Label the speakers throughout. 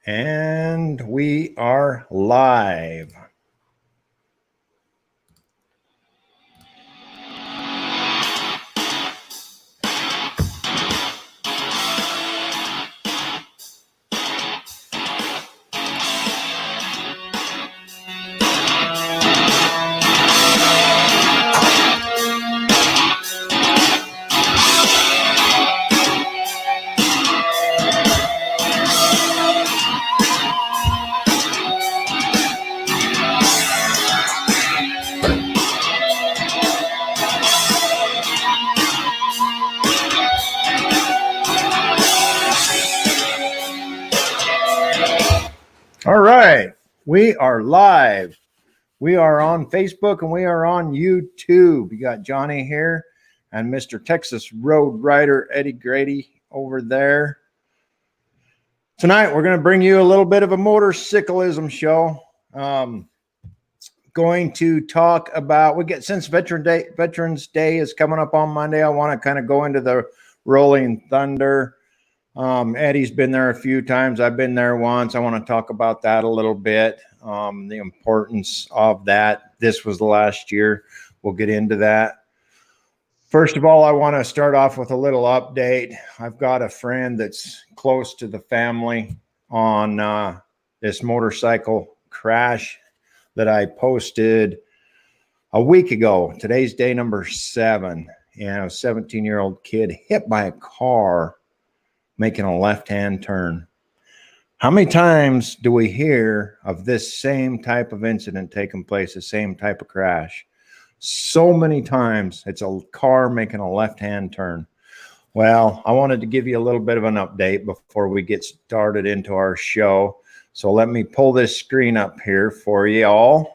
Speaker 1: And we are live. All right, we are live. We are on Facebook and we are on YouTube. You got Johnny here and Mr. Texas Road Rider Eddie Grady over there. Tonight we're going to bring you a little bit of a motorcyclism show. Going to talk about, since Veterans Day is coming up on Monday, I want to kind of go into the Rolling Thunder. Eddie's been there a few times. I've been there once. I want to talk about that a little bit. The importance of that. This was the last year. We'll get into that. First of all, I want to start off with a little update. I've got a friend that's close to the family on this motorcycle crash that I posted a week ago. Today's day number 7. And a 17-year-old kid hit by a car making a left-hand turn. How many times do we hear of this same type of incident taking place, the same type of crash? So many times it's a car making a left-hand turn. Well, I wanted to give you a little bit of an update before we get started into our show. So let me pull this screen up here for you all.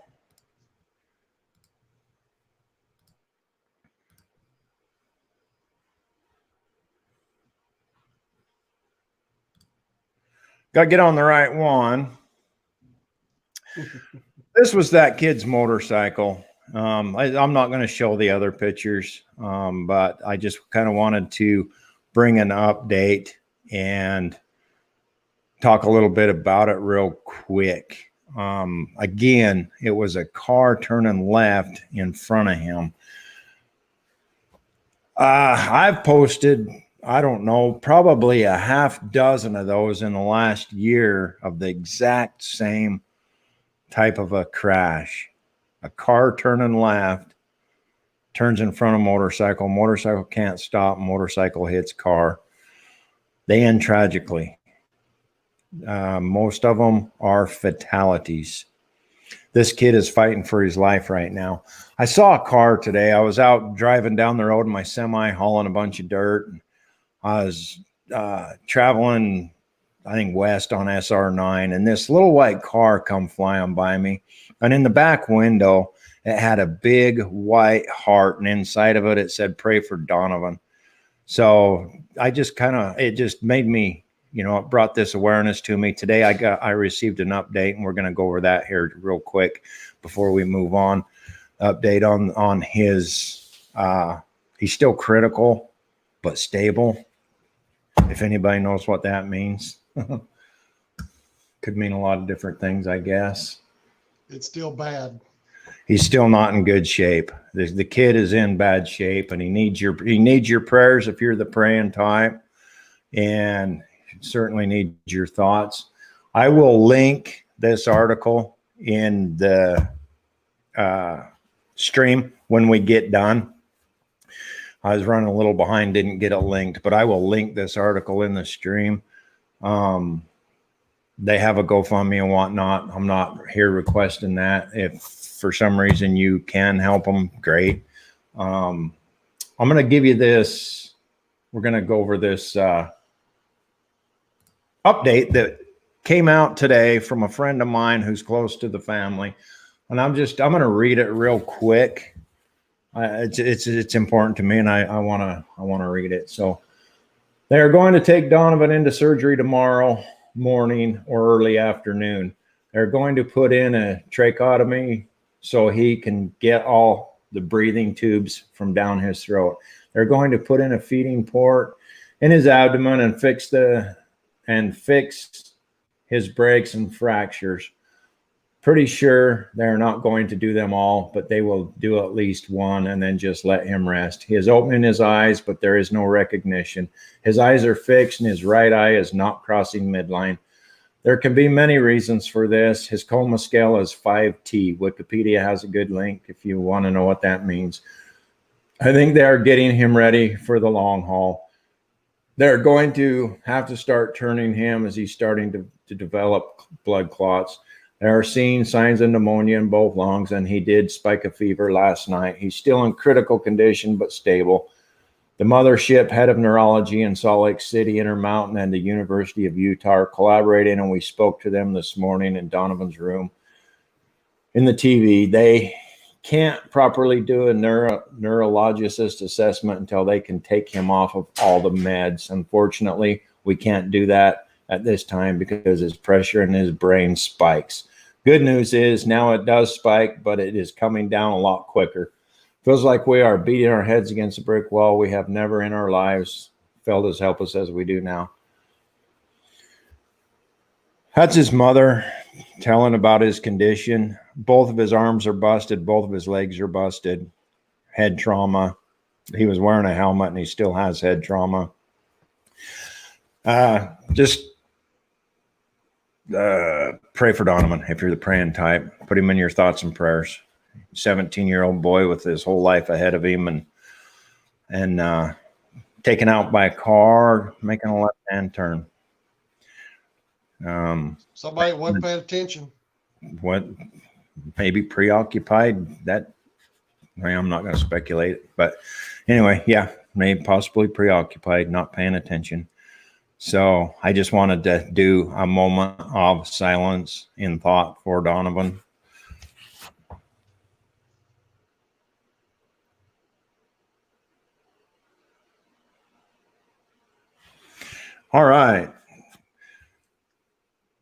Speaker 1: Got to get on the right one. This was that kid's motorcycle. I'm not going to show the other pictures, but I just kind of wanted to bring an update and talk a little bit about it real quick. Again, it was a car turning left in front of him. I've posted, I don't know, probably a half dozen of those in the last year of the exact same type of a crash. A car turning left, turns in front of motorcycle. Motorcycle can't stop. Motorcycle hits car. They end tragically. Most of them are fatalities. This kid is fighting for his life right now. I saw a car today. I was out driving down the road in my semi, hauling a bunch of dirt. I was traveling, I think, west on SR9, and this little white car come flying by me. And in the back window, it had a big white heart, and inside of it, it said, "Pray for Donovan." So I just it just made me, it brought this awareness to me. Today I received an update, and we're going to go over that here real quick before we move on. Update on his, he's still critical, but stable. If anybody knows what that means. Could mean a lot of different things, I guess.
Speaker 2: It's still bad.
Speaker 1: He's still not in good shape. The kid is in bad shape, and he needs your prayers if you're the praying type, and certainly needs your thoughts. I will link this article in the stream when we get done. I was running a little behind, didn't get it linked, but I will link this article in the stream. They have a GoFundMe and whatnot. I'm not here requesting that. If for some reason you can help them, great. I'm going to give you this. We're going to go over this update that came out today from a friend of mine who's close to the family. And I'm going to read it real quick. It's important to me, and I want to read it. So they are going to take Donovan into surgery tomorrow morning or early afternoon. They're going to put in a tracheotomy so he can get all the breathing tubes from down his throat. They're going to put in a feeding port in his abdomen and fix his breaks and fractures. Pretty sure they're not going to do them all, but they will do at least one and then just let him rest. He is opening his eyes, but there is no recognition. His eyes are fixed and his right eye is not crossing midline. There can be many reasons for this. His coma scale is 5T. Wikipedia has a good link if you want to know what that means. I think they are getting him ready for the long haul. They're going to have to start turning him as he's starting to develop blood clots. They are seeing signs of pneumonia in both lungs, and he did spike a fever last night. He's still in critical condition, but stable. The mothership head of neurology in Salt Lake City, Intermountain, and the University of Utah are collaborating, and we spoke to them this morning in Donovan's room in the TV. They can't properly do a neurologist assessment until they can take him off of all the meds. Unfortunately, we can't do that at this time because his pressure in his brain spikes. Good news is now it does spike, but it is coming down a lot quicker. Feels like we are beating our heads against a brick wall. We have never in our lives felt as helpless as we do now. That's his mother telling about his condition. Both of his arms are busted. Both of his legs are busted. Head trauma. He was wearing a helmet and he still has head trauma. Just pray for Donovan if you're the praying type. Put him in your thoughts and prayers. 17-year-old boy with his whole life ahead of him and taken out by a car, making a left-hand turn.
Speaker 2: Somebody wasn't paying attention.
Speaker 1: What? Maybe preoccupied. That I'm not going to speculate, but anyway, yeah, maybe possibly preoccupied, not paying attention. So I just wanted to do a moment of silence in thought for Donovan. All right.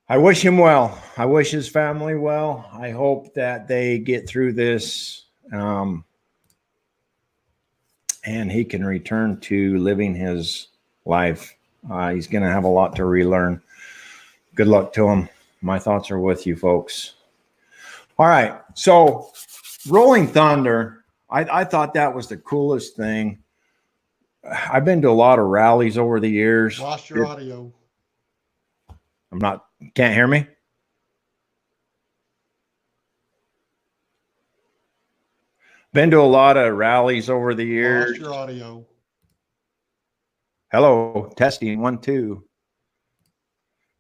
Speaker 1: I wish him well. I wish his family well. I hope that they get through this and he can return to living his life. He's going to have a lot to relearn. Good luck to him. My thoughts are with you folks. All right. So Rolling Thunder, I thought that was the coolest thing. I've been to a lot of rallies over the years.
Speaker 2: Lost your audio.
Speaker 1: Can't hear me? Been to a lot of rallies over the years.
Speaker 2: Lost your audio.
Speaker 1: Hello, testing 1 2.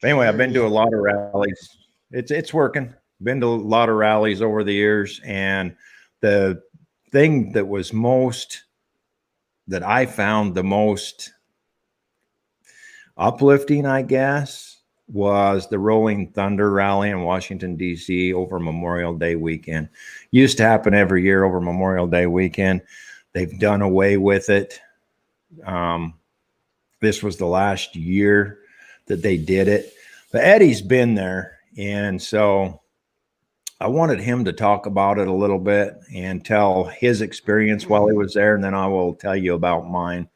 Speaker 1: Anyway, I've been to a lot of rallies. It's working. Been to a lot of rallies over the years, and the thing that I found the most uplifting, I guess, was the Rolling Thunder rally in Washington, D.C. over Memorial Day weekend. Used to happen every year over Memorial Day weekend. They've done away with it. This was the last year that they did it. But Eddie's been there, and so I wanted him to talk about it a little bit and tell his experience while he was there, and then I will tell you about mine.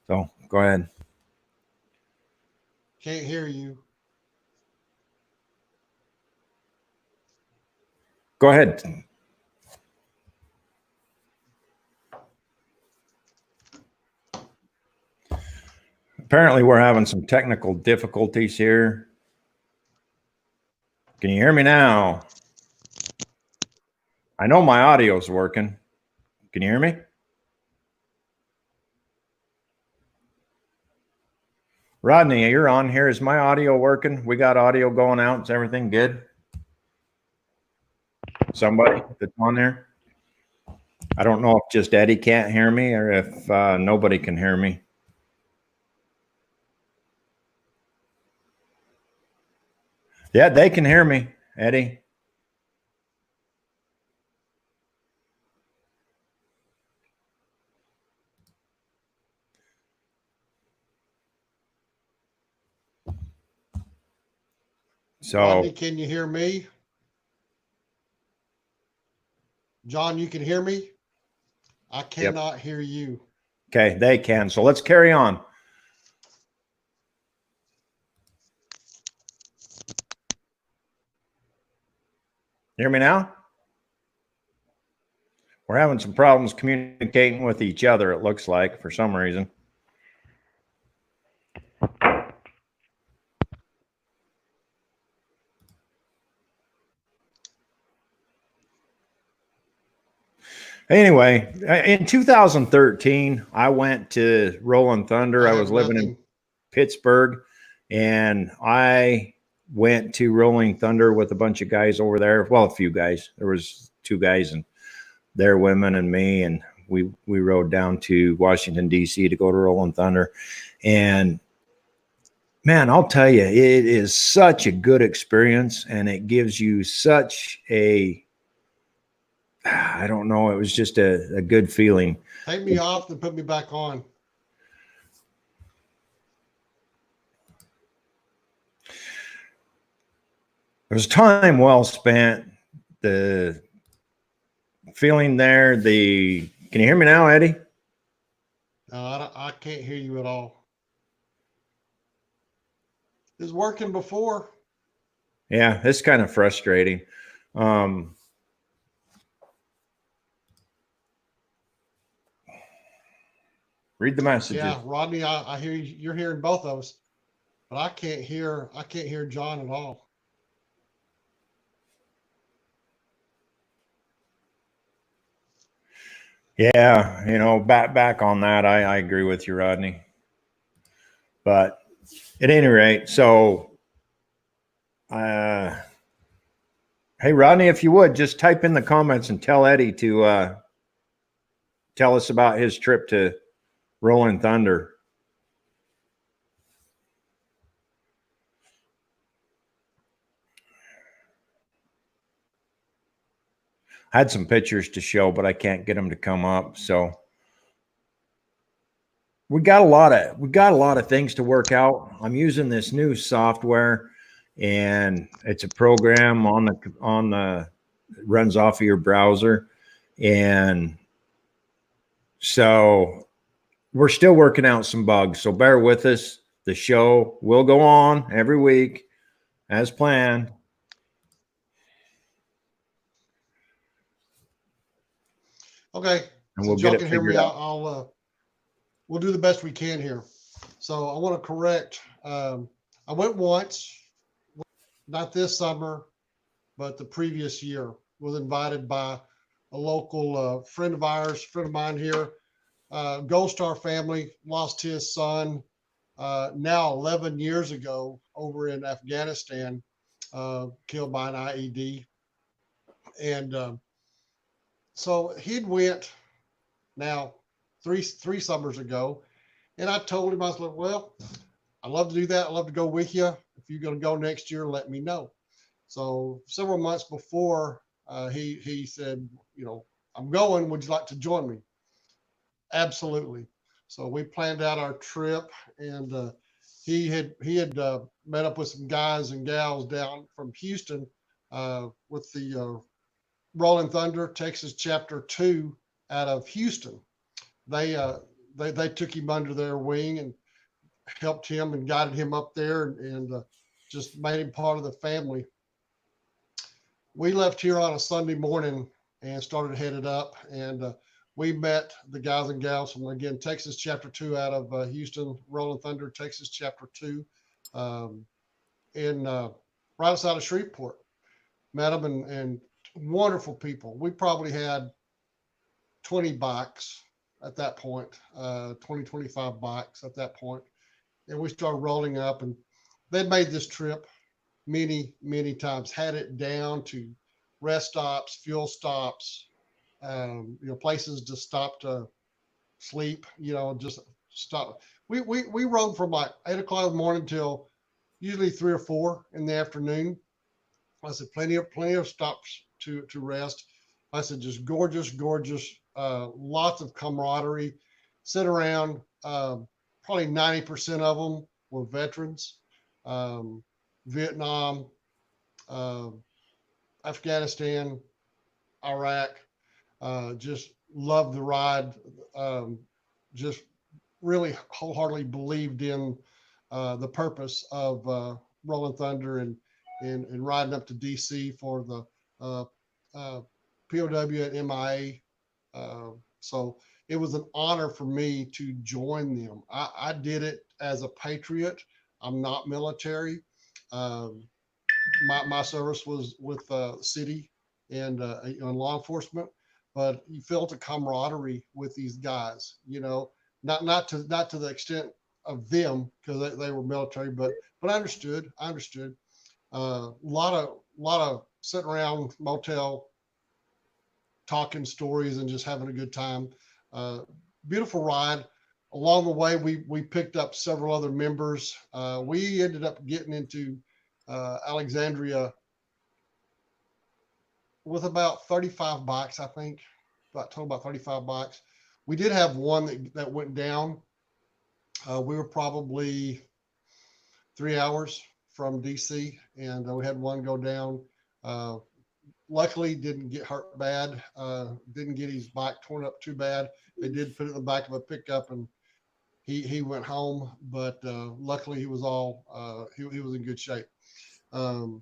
Speaker 1: So go ahead.
Speaker 2: Can't hear you.
Speaker 1: Go ahead. Apparently, we're having some technical difficulties here. Can you hear me now? I know my audio's working. Can you hear me? Rodney, you're on here. Is my audio working? We got audio going out. Is everything good? Somebody that's on there? I don't know if just Eddie can't hear me or if nobody can hear me. Yeah, they can hear me, Eddie. So,
Speaker 2: Rodney, can you hear me? John, you can hear me? I cannot hear you.
Speaker 1: Okay, they can. So let's carry on. Hear me now? We're having some problems communicating with each other, it looks like, for some reason. Anyway, in 2013, I went to Rolling Thunder. I was living in Pittsburgh, and I went to Rolling Thunder with a bunch of guys over there. Well, a few guys. There was 2 guys and their women and me, and we rode down to Washington, D.C. to go to Rolling Thunder. And man, I'll tell you, it is such a good experience, and it gives you such a, I don't know, it was just a good feeling.
Speaker 2: Take me off and put me back on.
Speaker 1: It was time well spent. The feeling there, can you hear me now, Eddie?
Speaker 2: No, I can't hear you at all. It was working before.
Speaker 1: Yeah, it's kind of frustrating. Read the messages.
Speaker 2: Yeah, Rodney, I hear you, you're hearing both of us, but I can't hear John at all.
Speaker 1: Yeah, you know, back on that, I agree with you, Rodney. But at any rate, so hey Rodney, if you would just type in the comments and tell Eddie to tell us about his trip to Rolling Thunder. I had some pictures to show, but I can't get them to come up. So we got a lot of things to work out. I'm using this new software, and it's a program on the runs off of your browser, and so we're still working out some bugs. So bear with us. The show will go on every week as planned.
Speaker 2: Okay,
Speaker 1: And
Speaker 2: so
Speaker 1: we'll
Speaker 2: y'all
Speaker 1: get it
Speaker 2: can hear me.
Speaker 1: figured out.
Speaker 2: We'll do the best we can here. So I want to correct. I went once, not this summer, but the previous year. Was invited by a local friend of mine here. Gold Star family lost his son now 11 years ago over in Afghanistan, killed by an IED. And so he'd went now three summers ago, and I told him, I was like, well, I'd love to do that. I'd love to go with you. If you're going to go next year, let me know. So several months before, he said, you know, I'm going. Would you like to join me? Absolutely. So we planned out our trip, and he had met up with some guys and gals down from Houston with the Rolling Thunder Texas Chapter 2 out of Houston. They took him under their wing and helped him and guided him up there, and just made him part of the family. We left here on a Sunday morning and started headed up, and we met the guys and gals from, again, Texas Chapter 2 out of Houston, Rolling Thunder Texas Chapter 2, in right outside of Shreveport. Met them, and wonderful people. We probably had 20 bikes at that point, 20, 25 bikes at that point. And we started rolling up, and they'd made this trip many times, had it down to rest stops, fuel stops, you know, places to stop to sleep, you know, just stop. We rode from like 8 o'clock in the morning till usually 3 or 4 in the afternoon. I said, plenty of stops to rest. I said, just gorgeous, lots of camaraderie. Sit around, probably 90% of them were veterans, Vietnam, Afghanistan, Iraq. Just loved the ride. Just really wholeheartedly believed in the purpose of Rolling Thunder and riding up to DC for the uh, POW at MIA. So it was an honor for me to join them. I did it as a patriot. I'm not military. Um, my service was with the city and law enforcement, but you felt a camaraderie with these guys. Not to the extent of them because they were military, but I understood. I understood. Lot of sitting around motel talking stories and just having a good time. Uh, Beautiful ride. Along the way, we picked up several other members. We ended up getting into Alexandria with about 35 bikes, I think, about 35 bikes. We did have one that went down. We were probably 3 hours from DC, and we had one go down. Uh, Luckily, didn't get hurt bad. Didn't get his bike torn up too bad. They did put it in the back of a pickup, and he went home. But luckily, he was he was in good shape. Um,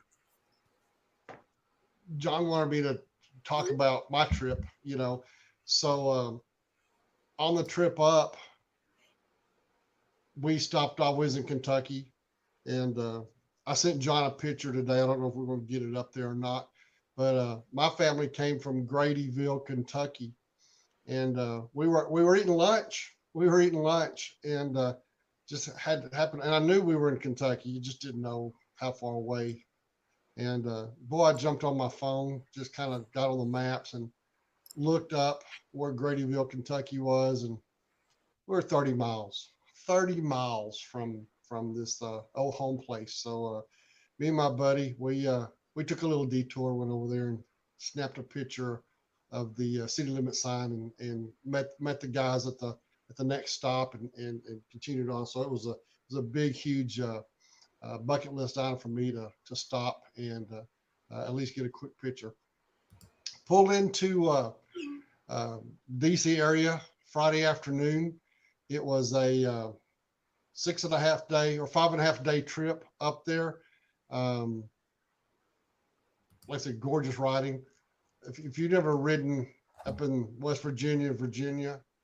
Speaker 2: John wanted me to talk about my trip, So on the trip up, we stopped off. We was in Kentucky, and I sent John a picture today. I don't know if we're going to get it up there or not, but my family came from Gradyville, Kentucky, and we were eating lunch. We were eating lunch, and just had to happen. And I knew we were in Kentucky. You just didn't know how far away. And boy, I jumped on my phone, just kind of got on the maps and looked up where Gradyville, Kentucky was, and we're 30 miles from this old home place. So me and my buddy, we took a little detour, went over there and snapped a picture of the city limit sign and met the guys at the next stop and continued on. So it was a big, huge bucket list item for me to stop and at least get a quick picture. Pulled into DC area Friday afternoon. It was a 6.5 day or 5.5 day trip up there. Like I said, gorgeous riding. If you've never ridden up in West Virginia,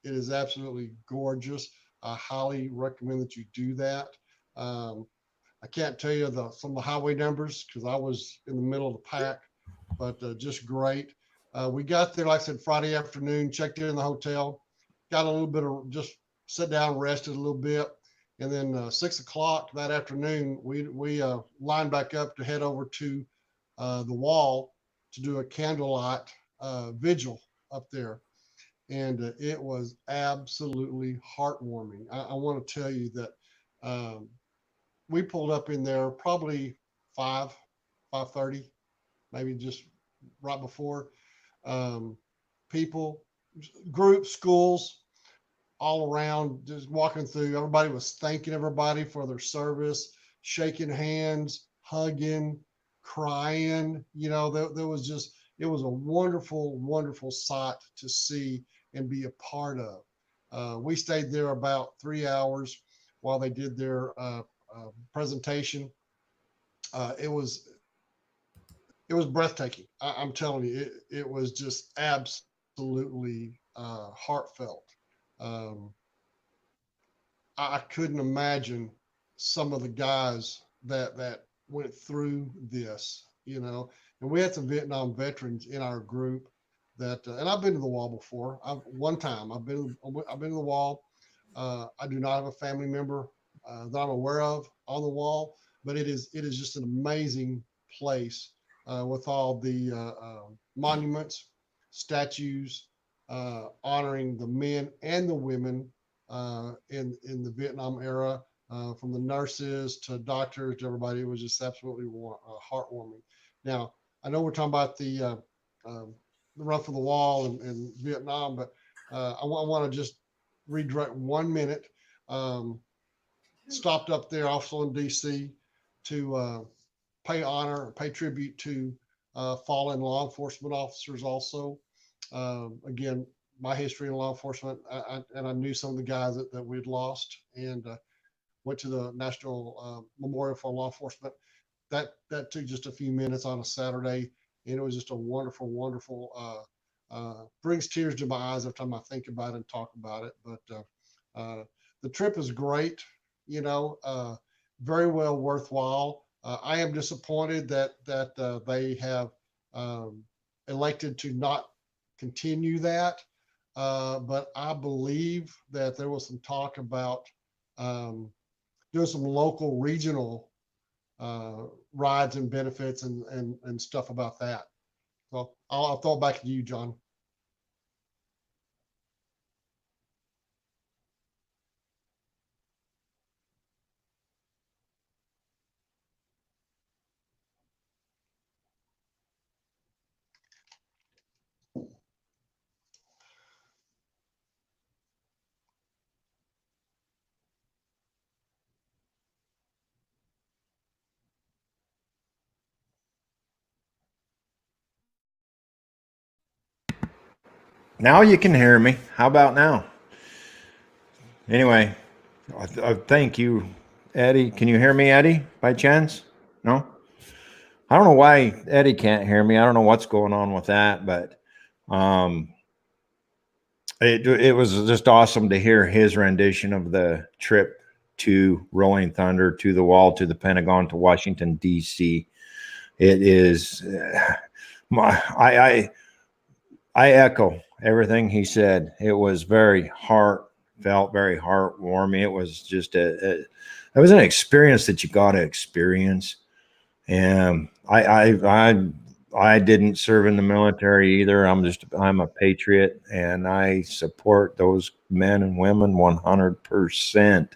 Speaker 2: it is absolutely gorgeous. I highly recommend that you do that. I can't tell you some of the highway numbers because I was in the middle of the pack, but just great. We got there, like I said, Friday afternoon, checked in the hotel, got a little bit of just sat down, rested a little bit. And then 6 o'clock that afternoon, we lined back up to head over to the wall to do a candlelight vigil up there. And it was absolutely heartwarming. I want to tell you that we pulled up in there probably 5:30, maybe just right before. People, groups, schools, all around, just walking through. Everybody was thanking everybody for their service, shaking hands, hugging, crying. There was just, it was a wonderful, wonderful sight to see and be a part of. We stayed there about 3 hours while they did their presentation. It was breathtaking. I'm telling you, it was just absolutely heartfelt. Um, I couldn't imagine some of the guys that went through this, and we had some Vietnam veterans in our group that, and I've been to the wall before. One time I've been to the wall. I do not have a family member that I'm aware of on the wall, but it is just an amazing place with all the monuments, statues, honoring the men and the women in the Vietnam era, from the nurses to doctors to everybody. It was just absolutely heartwarming. Now, I know we're talking about the run for the wall in Vietnam, but I want to just redirect 1 minute. Stopped up there also in DC to pay honor, pay tribute to fallen law enforcement officers also. Again, my history in law enforcement, and I knew some of the guys that we'd lost, and went to the National Memorial for Law Enforcement. That took just a few minutes on a Saturday. and it was just a wonderful, wonderful, brings tears to my eyes every time I think about it and talk about it. But the trip is great, you know, very well worthwhile. I am disappointed that they have elected to not continue that. But I believe that there was some talk about doing some local regional rides and benefits and stuff about that. So I'll throw it back to you, John.
Speaker 1: Now you can hear me. How about now? Anyway, thank you, Eddie. Can you hear me, Eddie, by chance? No? I don't know why Eddie can't hear me. I don't know what's going on with that, but um, it was just awesome to hear his rendition of the trip to Rolling Thunder, to the Wall, to the Pentagon, to Washington, D.C. It is, I echo everything he said. It was very heartfelt, very heartwarming. It was just it was an experience that you got to experience. And I didn't serve in the military either. I'm a patriot, and I support those men and women 100%. I'm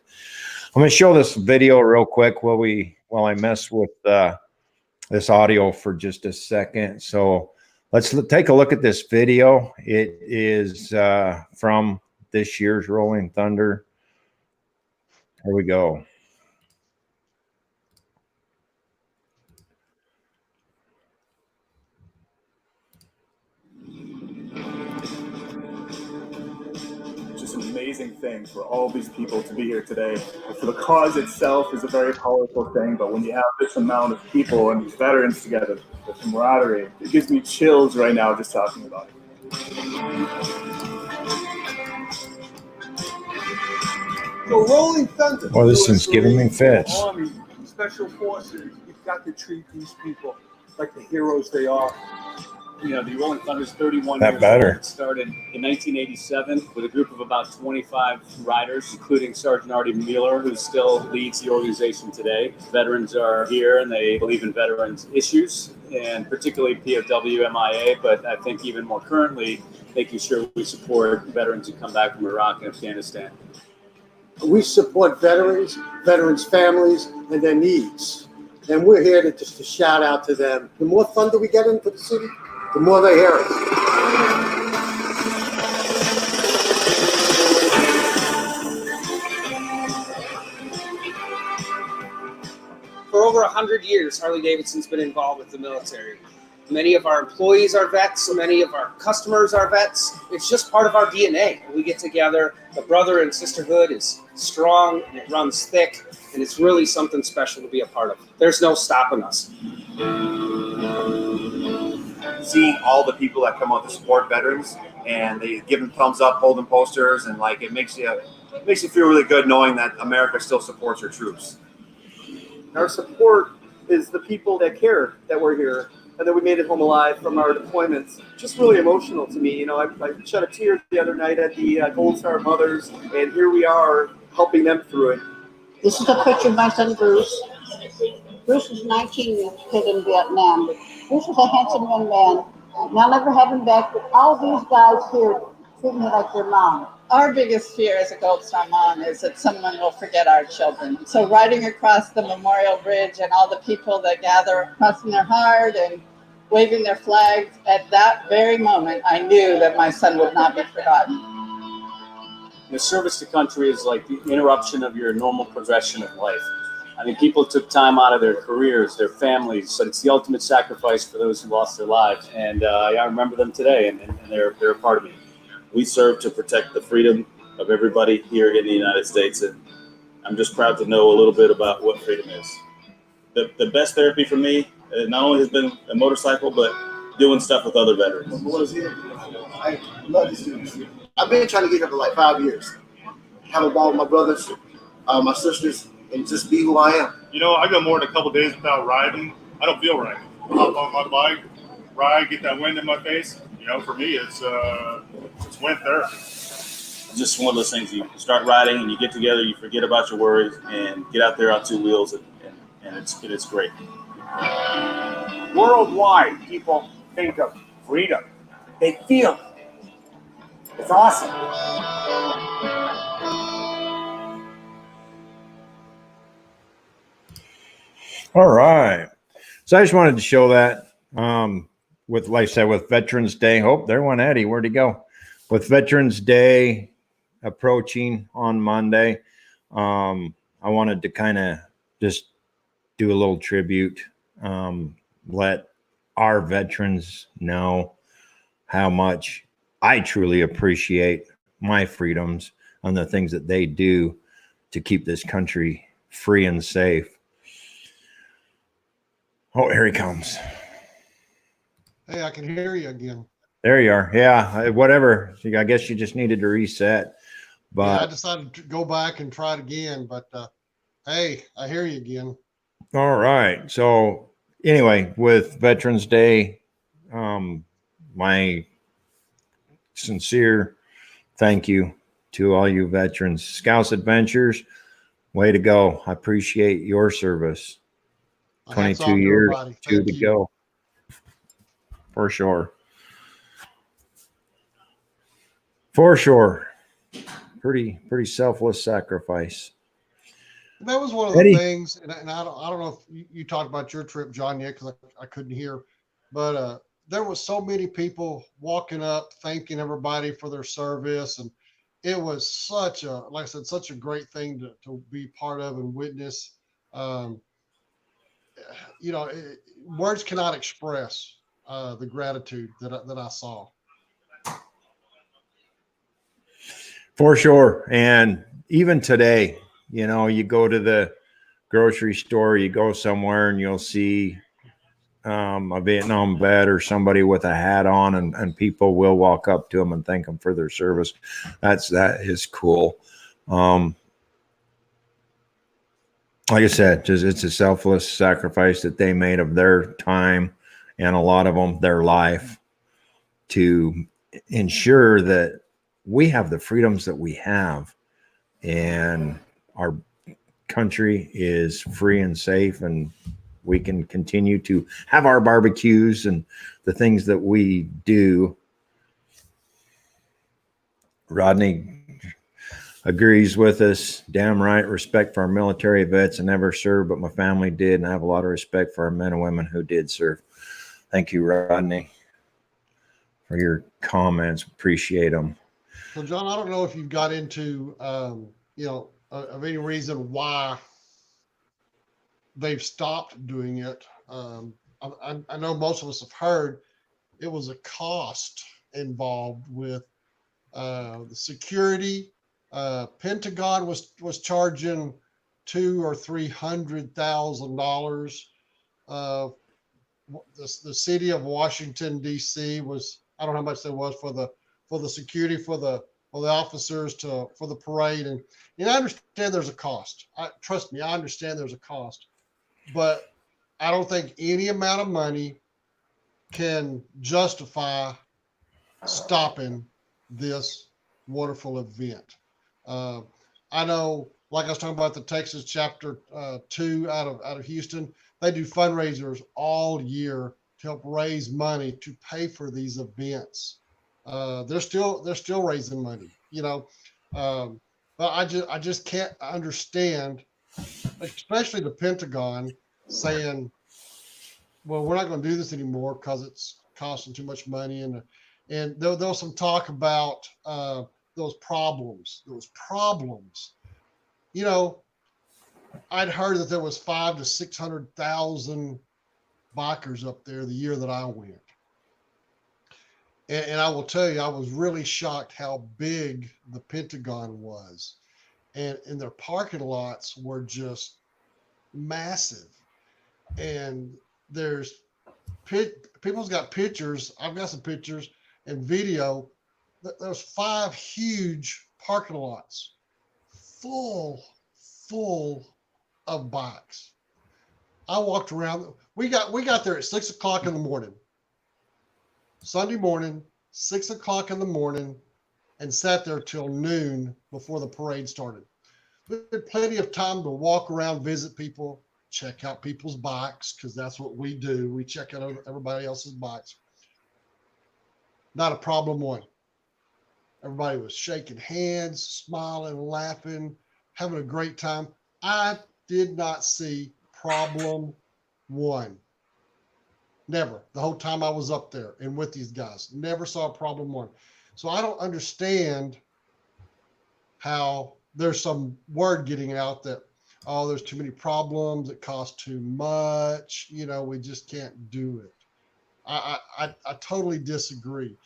Speaker 1: going to show this video real quick while I mess with this audio for just a second. So let's take a look at this video. It is from this year's Rolling Thunder. Here we go.
Speaker 3: Just an amazing thing for all these people to be here today. For the cause itself is a very powerful thing, but when you have this amount of people and these veterans together, the camaraderie, it gives me chills right now just talking about it.
Speaker 4: So Rolling Thunder.
Speaker 1: Well, this is giving me fits.
Speaker 4: Army, Special Forces, you've got to treat these people like the heroes they are.
Speaker 3: You know, the Rolling Thunder's 31
Speaker 1: That
Speaker 3: years
Speaker 1: better.
Speaker 3: old. It started in 1987 with a group of about 25 riders, including Sergeant Artie Mueller, who still leads the organization today. Veterans are here, and they believe in veterans' issues, and particularly POW, MIA, but I think even more currently, making sure we support veterans who come back from Iraq and Afghanistan.
Speaker 4: We support veterans, veterans' families, and their needs. And we're here to just to shout out to them. The more thunder we get into the city, the more they hear us.
Speaker 5: For over 100 years, Harley-Davidson's been involved with the military. Many of our employees are vets, many of our customers are vets. It's just part of our DNA. We get together, the brother and sisterhood is strong, and it runs thick, and it's really something special to be a part of. There's no stopping us.
Speaker 6: Seeing all the people that come out to support veterans, and they give them thumbs up, holding posters, and like it makes you feel really good knowing that America still supports her troops.
Speaker 7: Our support is the people that care that we're here and that we made it home alive from our deployments. Just really emotional to me. You know, I shed a tear the other night at the Gold Star Mothers, and here we are helping them through it.
Speaker 8: This is a picture of my son Bruce. Bruce was 19 years kid in Vietnam. Bruce was a handsome young man. And I'll never have him back, but all these guys here treat me like their mom.
Speaker 9: Our biggest fear as a Gold Star mom is that someone will forget our children. So riding across the Memorial Bridge and all the people that gather, crossing their heart and waving their flags, at that very moment, I knew that my son would not be forgotten.
Speaker 3: The service to country is like the interruption of your normal progression of life. I mean, people took time out of their careers, their families, but it's the ultimate sacrifice for those who lost their lives. And I remember them today, and they're a part of me.
Speaker 10: We serve to protect the freedom of everybody here in the United States, and I'm just proud to know a little bit about what freedom is. The best therapy for me not only has been a motorcycle, but doing stuff with other veterans.
Speaker 4: I love these students. I've been trying to get here for like 5 years. Have a ball with my brothers, my sisters, and just be who I am.
Speaker 11: You know, I go more than a couple days without riding. I don't feel right. Hop on my bike, ride, get that wind in my face. You know, for me, it's wind therapy.
Speaker 10: Just one of those things. You start riding and you get together, you forget about your worries, and get out there on two wheels, and it's great.
Speaker 12: Worldwide, people think of freedom. They feel it. It's awesome.
Speaker 1: All right. So I just wanted to show that with, like I said, with Veterans Day. Oh, there went Eddie. Where'd he go? With Veterans Day approaching on Monday, I wanted to kind of just do a little tribute, let our veterans know how much I truly appreciate my freedoms and the things that they do to keep this country free and safe. Oh, here he comes.
Speaker 2: Hey, I can hear you again.
Speaker 1: There you are. Yeah, whatever. I guess you just needed to reset. But
Speaker 2: yeah, I decided to go back and try it again. But hey, I hear you again.
Speaker 1: All right. So anyway, with Veterans Day, my sincere thank you to all you veterans. Scouts Adventures, way to go. I appreciate your service. 22 years, two to go. For sure. For sure. Pretty selfless sacrifice.
Speaker 2: That was one of the things, and I don't know if you talked about your trip, John, yet, because I couldn't hear, but there was so many people walking up, thanking everybody for their service, and it was such a, like I said, such a great thing to be part of and witness. You know, words cannot express the gratitude that I saw.
Speaker 1: For sure. And even today, you know, you go to the grocery store, you go somewhere and you'll see a Vietnam vet or somebody with a hat on, and people will walk up to them and thank them for their service. That is cool. Like I said, just it's a selfless sacrifice that they made of their time and a lot of them their life to ensure that we have the freedoms that we have and our country is free and safe, and we can continue to have our barbecues and the things that we do. Rodney agrees with us. Damn right. Respect for our military vets. I never served, but my family did. And I have a lot of respect for our men and women who did serve. Thank you, Rodney, for your comments. Appreciate them.
Speaker 2: So, John, I don't know if you've got into, you know, of any reason why they've stopped doing it. I know most of us have heard it was a cost involved with the security. Pentagon was charging $200,000 or $300,000. The city of Washington D.C. was, I don't know how much that was for the security for the officers for the parade, and I understand there's a cost. Trust me, I understand there's a cost, but I don't think any amount of money can justify stopping this wonderful event. I know, like I was talking about the Texas chapter 2 out of Houston, they do fundraisers all year to help raise money to pay for these events. They're still raising money, you know. But I just can't understand, especially the Pentagon saying, well, we're not going to do this anymore because it's costing too much money. And there was some talk about those problems. You know, I'd heard that there was 500,000 to 600,000 bikers up there the year that I went. And I will tell you, I was really shocked how big the Pentagon was. And their parking lots were just massive. And there's people's got pictures. I've got some pictures and video. There's 5 huge parking lots full of bikes. I walked around. We got there at 6 o'clock in the morning, Sunday morning, 6 o'clock in the morning, and sat there till noon before the parade started. We had plenty of time to walk around, visit people, check out people's bikes, because that's what we do. We check out everybody else's bikes. Not a problem one. Everybody was shaking hands, smiling, laughing, having a great time. I did not see problem one. Never. The whole time I was up there and with these guys, never saw problem one. So I don't understand how there's some word getting out that, oh, there's too many problems, it costs too much, you know, we just can't do it. I totally disagree.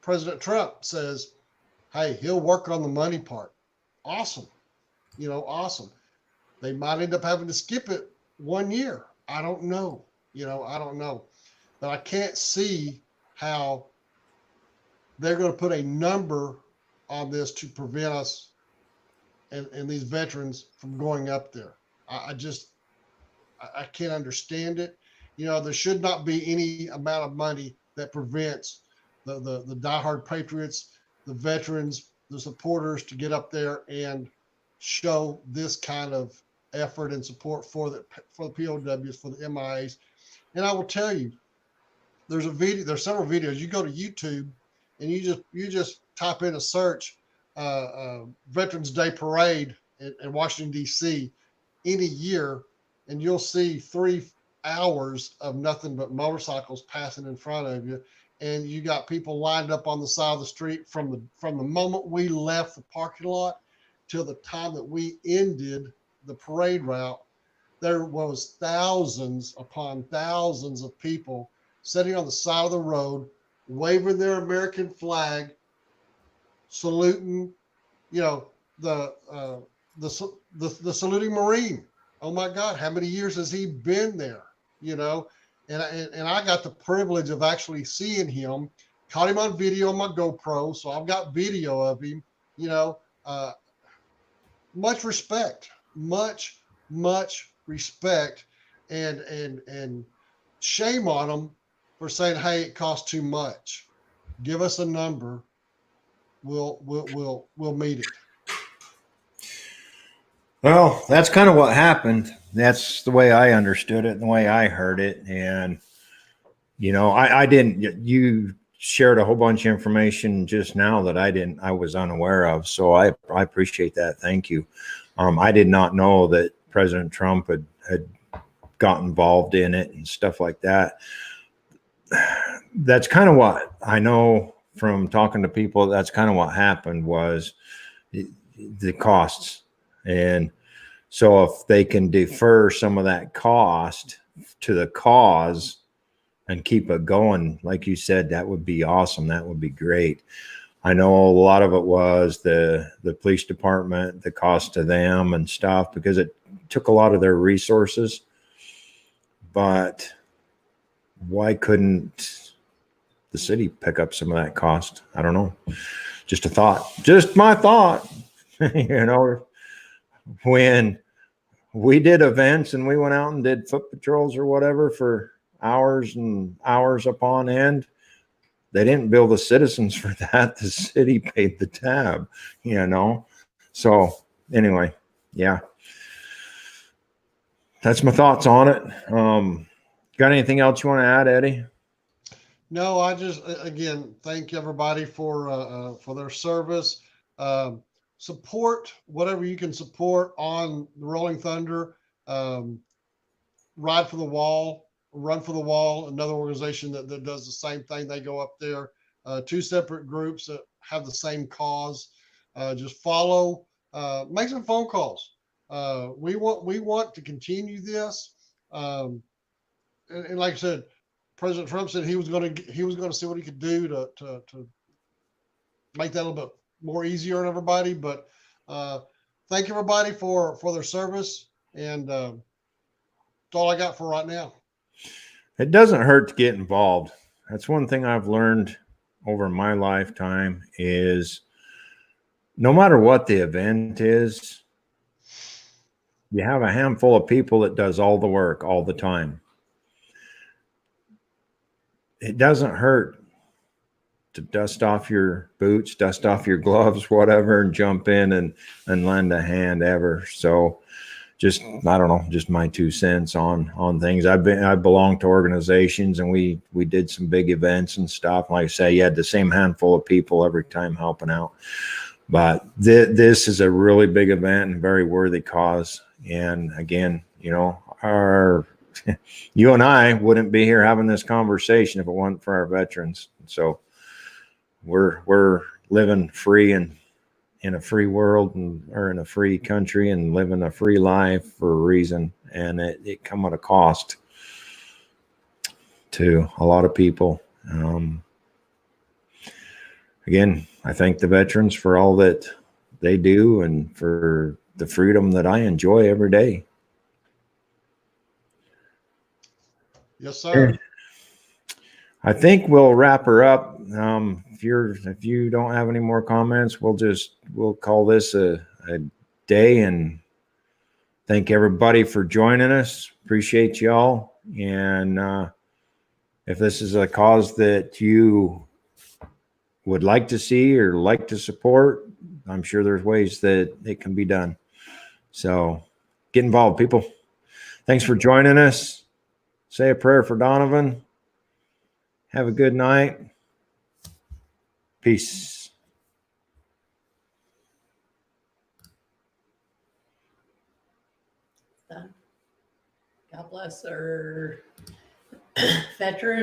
Speaker 2: President Trump says, hey, he'll work on the money part. Awesome. You know, awesome. They might end up having to skip it 1 year. I don't know. You know, I don't know. But I can't see how they're going to put a number on this to prevent us and these veterans from going up there. I can't understand it. You know, there should not be any amount of money that prevents the diehard patriots, the veterans, the supporters to get up there and show this kind of effort and support for the POWs, for the MIAs. And I will tell you, there's several videos. You go to YouTube and you just type in a search, Veterans Day Parade in Washington, D.C. any year, and you'll see 3 hours of nothing but motorcycles passing in front of you. And you got people lined up on the side of the street from the moment we left the parking lot till the time that we ended the parade route. There was thousands upon thousands of people sitting on the side of the road, waving their American flag, saluting, you know, the saluting Marine. Oh my God, how many years has he been there? You know, and I got the privilege of actually seeing him. Caught him on video on my GoPro, so I've got video of him. You know, much respect, much respect, and shame on them for saying, hey, it costs too much. Give us a number, we'll meet it.
Speaker 1: Well, that's kind of what happened. That's the way I understood it and the way I heard it. And, you know, I didn't, you shared a whole bunch of information just now that I was unaware of. So I appreciate that. Thank you. I did not know that President Trump had got involved in it and stuff like that. That's kind of what I know from talking to people. That's kind of what happened was the costs. And so if they can defer some of that cost to the cause and keep it going, like you said, that would be awesome. That would be great. I know a lot of it was the police department, the cost to them and stuff, because it took a lot of their resources. But why couldn't the city pick up some of that cost? I don't know. Just a thought. Just my thought. You know, when we did events and we went out and did foot patrols or whatever for hours and hours upon end, they didn't bill the citizens for that. The city paid the tab, you know? So anyway, yeah, that's my thoughts on it. Got anything else you want to add, Eddie?
Speaker 2: No, I just, again, thank everybody for their service. Support whatever you can support on the Rolling Thunder. Ride for the Wall, Run for the Wall, another organization that does the same thing. They go up there, 2 separate groups that have the same cause. Just follow, make some phone calls. We want to continue this. And like I said, President Trump said he was going to see what he could do to make that a little bit more easier on everybody. But thank everybody for their service, and that's all I got for right now.
Speaker 1: It doesn't hurt to get involved. That's one thing I've learned over my lifetime is no matter what the event is, you have a handful of people that does all the work all the time. It doesn't hurt to dust off your boots, dust off your gloves, whatever, and jump in and lend a hand ever. So just, I don't know, just my 2 cents on things. I belong to organizations, and we did some big events and stuff. Like I say, you had the same handful of people every time helping out. But this is a really big event and very worthy cause. And again, you know, you and I wouldn't be here having this conversation if it wasn't for our veterans. So we're living free and in a free world or in a free country and living a free life for a reason. And it come at a cost to a lot of people. Again, I thank the veterans for all that they do and for the freedom that I enjoy every day.
Speaker 2: Yes, sir.
Speaker 1: I think we'll wrap her up. If you don't have any more comments, we'll call this a day, and thank everybody for joining us. Appreciate y'all. And if this is a cause that you would like to see or like to support, I'm sure there's ways that it can be done. So get involved, people. Thanks for joining us. Say a prayer for Donovan. Have a good night. Peace.
Speaker 13: God bless our veteran